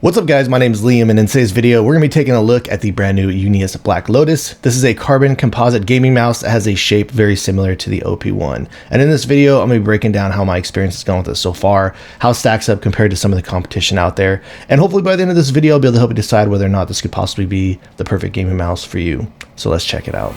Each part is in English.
What's up guys, my name is Liam, and in today's video we're going to be taking a look at the brand new Unius Black Lotus. This is a carbon composite gaming mouse that has a shape very similar to the OP1. And in this video I'm going to be breaking down how my experience has gone with it so far, how it stacks up compared to some of the competition out there, and hopefully by the end of this video I'll be able to help you decide whether or not this could possibly be the perfect gaming mouse for you. So let's check it out.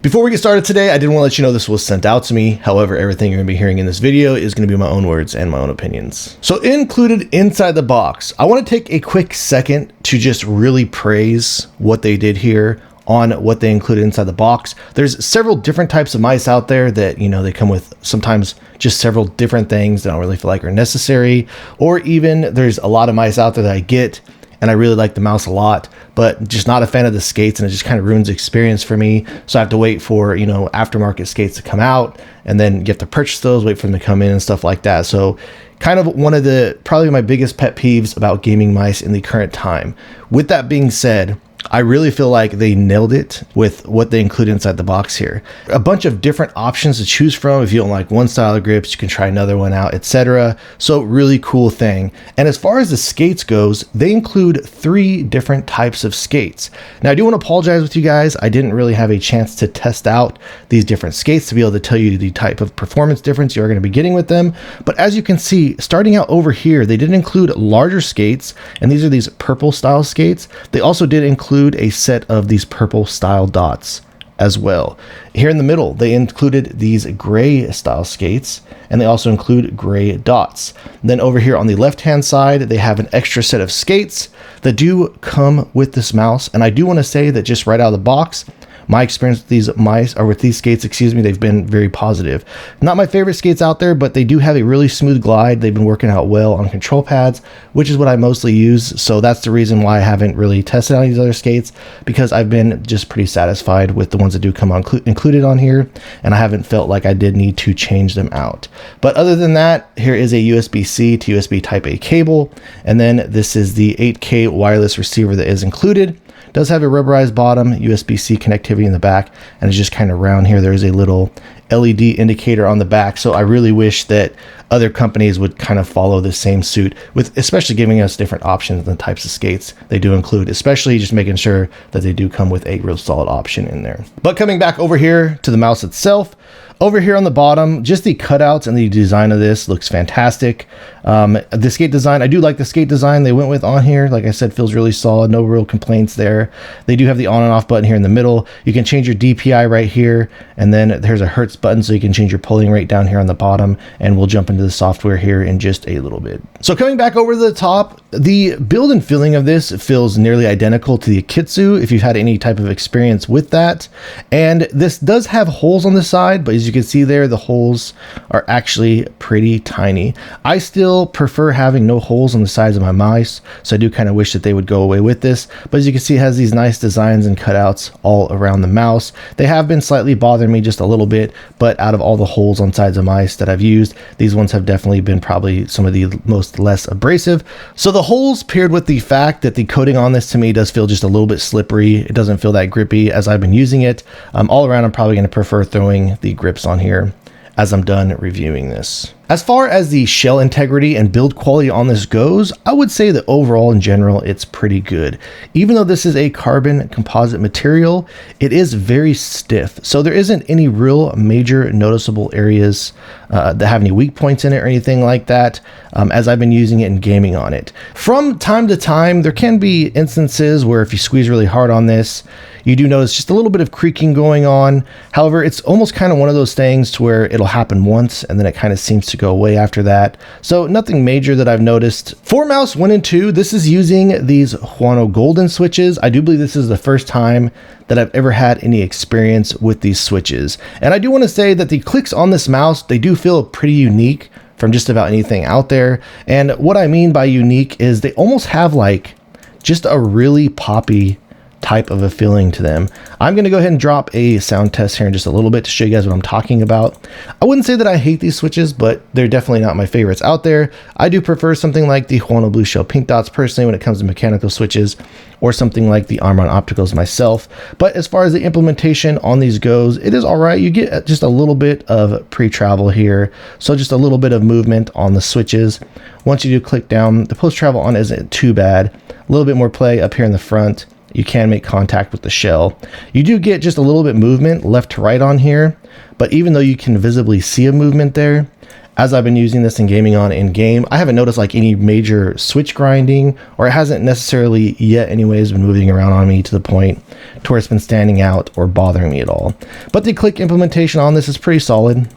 Before we get started today, I did want to let you know this was sent out to me. However, everything you're going to be hearing in this video is going to be my own words and my own opinions. So included inside the box, I want to take a quick second to just really praise what they did here on what they included inside the box. There's several different types of mice out there that, you know, they come with sometimes just several different things that I don't really feel like are necessary, or even there's a lot of mice out there that I get and I really like the mouse a lot, but just not a fan of the skates, and it just kind of ruins the experience for me. So I have to wait for, you know, aftermarket skates to come out, and then you have to purchase those, wait for them to come in and stuff like that. So kind of one of the, probably my biggest pet peeves about gaming mice in the current time. With that being said, I really feel like they nailed it with what they include inside the box here. A bunch of different options to choose from. If you don't like one style of grips, you can try another one out, etc. So really cool thing. And as far as the skates goes, they include 3 different types of skates. Now I do want to apologize with you guys. I didn't really have a chance to test out these different skates to be able to tell you the type of performance difference you're going to be getting with them. But as you can see, starting out over here, they did include larger skates, and these are these purple style skates. They also did include a set of these purple style dots as well. Here in the middle, they included these gray style skates, and they also include gray dots. Then over here on the left hand side, they have an extra set of skates that do come with this mouse. And I do want to say that just right out of the box, my experience with these mice, or with these skates, excuse me, they've been very positive. Not my favorite skates out there, but they do have a really smooth glide. They've been working out well on control pads, which is what I mostly use. So that's the reason why I haven't really tested out these other skates, because I've been just pretty satisfied with the ones that do come on included on here, and I haven't felt like I did need to change them out. But other than that, here is a USB-C to USB Type-A cable, and then this is the 8K wireless receiver that is included. Does have a rubberized bottom, USB-C connectivity in the back, and it's just kind of round here. There's a little LED indicator on the back. So I really wish that other companies would kind of follow the same suit, with especially giving us different options and the types of skates they do include, especially just making sure that they do come with a real solid option in there. But coming back over here to the mouse itself, over here on the bottom, just the cutouts and the design of this looks fantastic. The skate design, I do like the skate design they went with on here. Like I said, feels really solid, no real complaints there. They do have the on and off button here in the middle. You can change your DPI right here, and then there's a Hertz button, so you can change your pulling rate down here on the bottom, and we'll jump into the software here in just a little bit. So coming back over to the top, the build and feeling of this feels nearly identical to the Akitsu, if you've had any type of experience with that. And this does have holes on the side, but as you can see there, the holes are actually pretty tiny. I still prefer having no holes on the sides of my mice, so I do kind of wish that they would go away with this. But as you can see, it has these nice designs and cutouts all around the mouse. They have been slightly bothering me just a little bit, but out of all the holes on sides of mice that I've used, these ones have definitely been probably some of the most less abrasive. So the holes paired with the fact that the coating on this to me does feel just a little bit slippery. It doesn't feel that grippy as I've been using it. All around, I'm probably going to prefer throwing the grips on here as I'm done reviewing this. As far as the shell integrity and build quality on this goes, I would say that overall in general, it's pretty good. Even though this is a carbon composite material, it is very stiff. So there isn't any real major noticeable areas that have any weak points in it or anything like that, as I've been using it and gaming on it. From time to time, there can be instances where if you squeeze really hard on this, you do notice just a little bit of creaking going on. However, it's almost kind of one of those things to where it'll happen once and then it kind of seems to go away after that. So nothing major that I've noticed. For mouse 1 and 2, this is using these Huano Golden switches. I do believe this is the first time that I've ever had any experience with these switches. And I do want to say that the clicks on this mouse, they do feel pretty unique from just about anything out there. And what I mean by unique is they almost have like just a really poppy type of a feeling to them. I'm going to go ahead and drop a sound test here in just a little bit to show you guys what I'm talking about. I wouldn't say that I hate these switches, but they're definitely not my favorites out there. I do prefer something like the Huano Blue Shell Pink Dots personally when it comes to mechanical switches, or something like the Armron Opticals myself. But as far as the implementation on these goes, it is all right. You get just a little bit of pre-travel here, so just a little bit of movement on the switches. Once you do click down, the post-travel on isn't too bad. A little bit more play up here in the front. You can make contact with the shell. You do get just a little bit movement left to right on here, but even though you can visibly see a movement there, as I've been using this and gaming on in game, I haven't noticed like any major switch grinding, or it hasn't necessarily yet anyways been moving around on me to the point to where it's been standing out or bothering me at all. But the click implementation on this is pretty solid.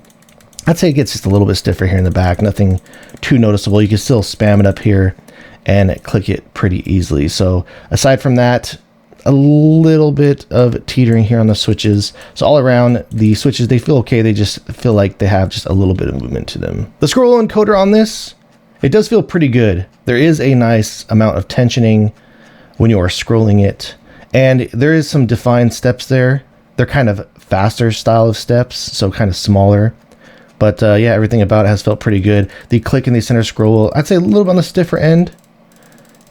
I'd say it gets just a little bit stiffer here in the back, nothing too noticeable. You can still spam it up here and click it pretty easily. So aside from that, a little bit of teetering here on the switches. So all around the switches, they feel okay. They just feel like they have just a little bit of movement to them. The scroll encoder on this, it does feel pretty good. There is a nice amount of tensioning when you are scrolling it, and there is some defined steps there. They're kind of faster style of steps, so kind of smaller. But yeah, everything about it has felt pretty good. The click in the center scroll, I'd say a little bit on the stiffer end.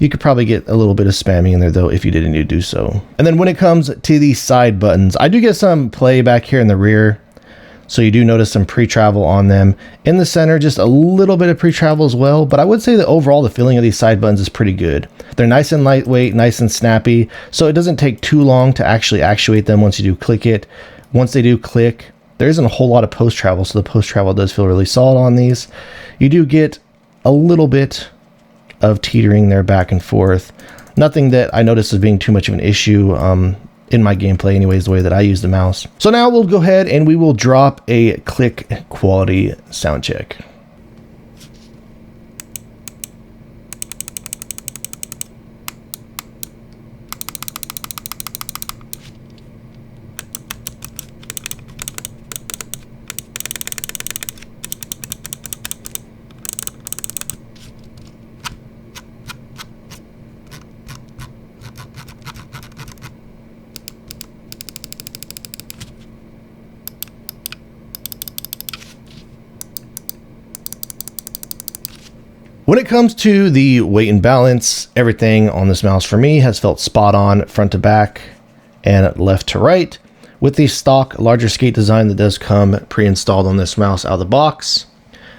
You could probably get a little bit of spamming in there though if you didn't need to do so. And then when it comes to the side buttons, I do get some play back here in the rear. So you do notice some pre-travel on them. In the center, just a little bit of pre-travel as well. But I would say that overall the feeling of these side buttons is pretty good. They're nice and lightweight, nice and snappy. So it doesn't take too long to actually actuate them once you do click it. Once they do click, there isn't a whole lot of post-travel. So the post-travel does feel really solid on these. You do get a little bit of teetering there back and forth. Nothing that I noticed as being too much of an issue in my gameplay anyways, the way that I use the mouse. So now we'll go ahead and we will drop a click quality sound check. When it comes to the weight and balance, everything on this mouse for me has felt spot on front to back and left to right. With the stock larger skate design that does come pre-installed on this mouse out of the box.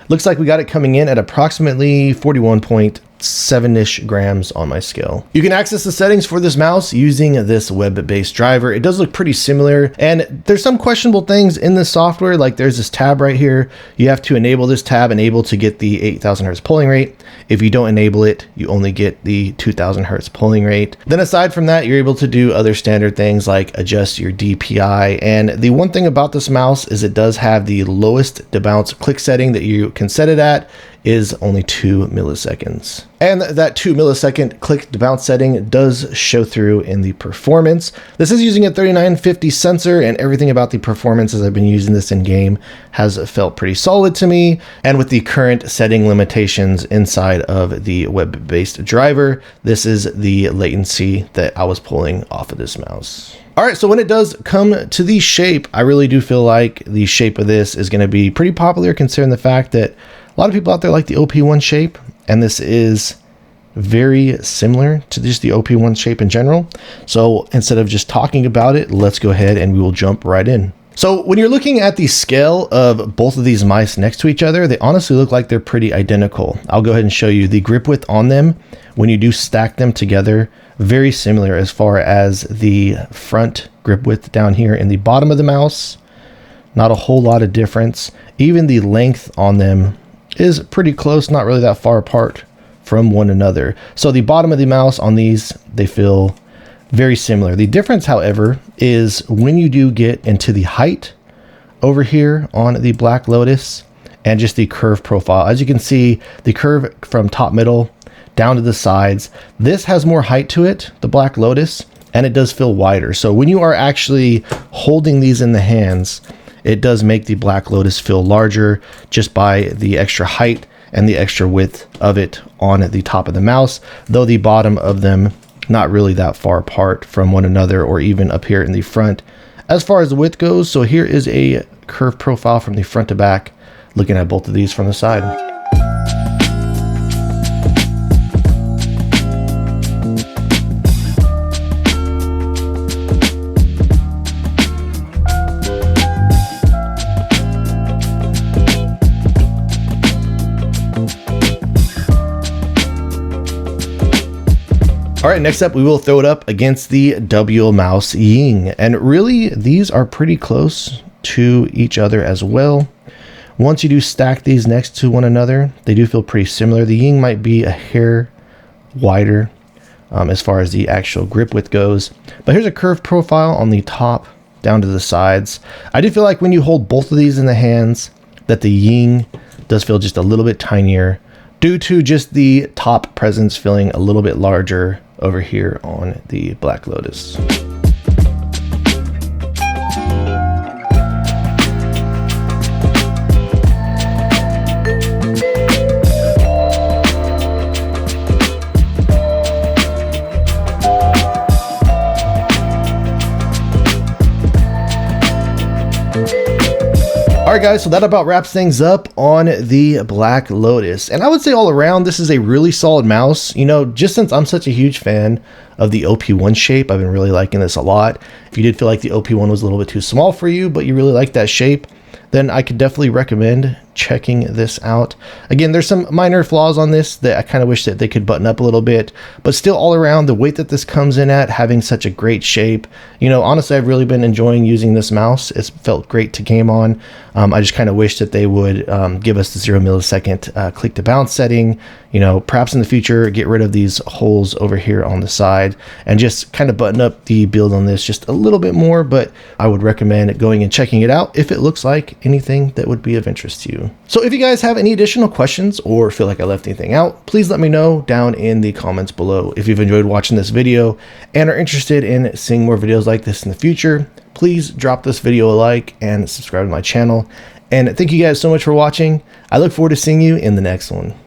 Looks like we got it coming in at approximately 41.7-ish grams on my scale. You can access the settings for this mouse using this web-based driver. It does look pretty similar, and there's some questionable things in this software, like there's this tab right here. You have to enable this tab and able to get the 8,000 hertz polling rate. If you don't enable it, you only get the 2,000 hertz polling rate. Then aside from that, you're able to do other standard things like adjust your DPI. And the one thing about this mouse is it does have the lowest debounce click setting that you can set it at is only 2 milliseconds. And that 2 millisecond click to bounce setting does show through in the performance. This is using a 3950 sensor, and everything about the performance as I've been using this in game has felt pretty solid to me. And with the current setting limitations inside of the web-based driver, this is the latency that I was pulling off of this mouse. All right, so when it does come to the shape, I really do feel like the shape of this is going to be pretty popular considering the fact that a lot of people out there like the OP1 shape, and this is very similar to just the OP1 shape in general. So instead of just talking about it, let's go ahead and we will jump right in. So when you're looking at the scale of both of these mice next to each other, they honestly look like they're pretty identical. I'll go ahead and show you the grip width on them. When you do stack them together, very similar as far as the front grip width down here in the bottom of the mouse. Not a whole lot of difference. Even the length on them is pretty close, not really that far apart from one another. So the bottom of the mouse on these, they feel very similar. The difference, however, is when you do get into the height over here on the Black Lotus and just the curve profile. As you can see, the curve from top middle down to the sides, this has more height to it, the Black Lotus, and it does feel wider. So when you are actually holding these in the hands, it does make the Black Lotus feel larger just by the extra height and the extra width of it on the top of the mouse, though the bottom of them not really that far apart from one another, or even up here in the front as far as the width goes. So here is a curve profile from the front to back, looking at both of these from the side. All right, next up, we will throw it up against the WLmouse Ying. And really, these are pretty close to each other as well. Once you do stack these next to one another, they do feel pretty similar. The Ying might be a hair wider as far as the actual grip width goes. But here's a curved profile on the top down to the sides. I do feel like when you hold both of these in the hands, that the Ying does feel just a little bit tinier, due to just the top presence feeling a little bit larger over here on the Black Lotus. All right, guys, so that about wraps things up on the Black Lotus. And I would say all around, this is a really solid mouse. You know, just since I'm such a huge fan of the OP1 shape, I've been really liking this a lot. If you did feel like the OP1 was a little bit too small for you, but you really like that shape, then I could definitely recommend checking this out. Again, there's some minor flaws on this that I kind of wish that they could button up a little bit, but still all around, the weight that this comes in at, having such a great shape, you know, honestly, I've really been enjoying using this mouse. It's felt great to game on. I just kind of wish that they would give us the 0 millisecond click to bounce setting. You know, perhaps in the future, get rid of these holes over here on the side and just kind of button up the build on this just a little bit more. But I would recommend going and checking it out if it looks like anything that would be of interest to you. So if you guys have any additional questions or feel like I left anything out, please let me know down in the comments below. If you've enjoyed watching this video and are interested in seeing more videos like this in the future, please drop this video a like and subscribe to my channel. And thank you guys so much for watching. I look forward to seeing you in the next one.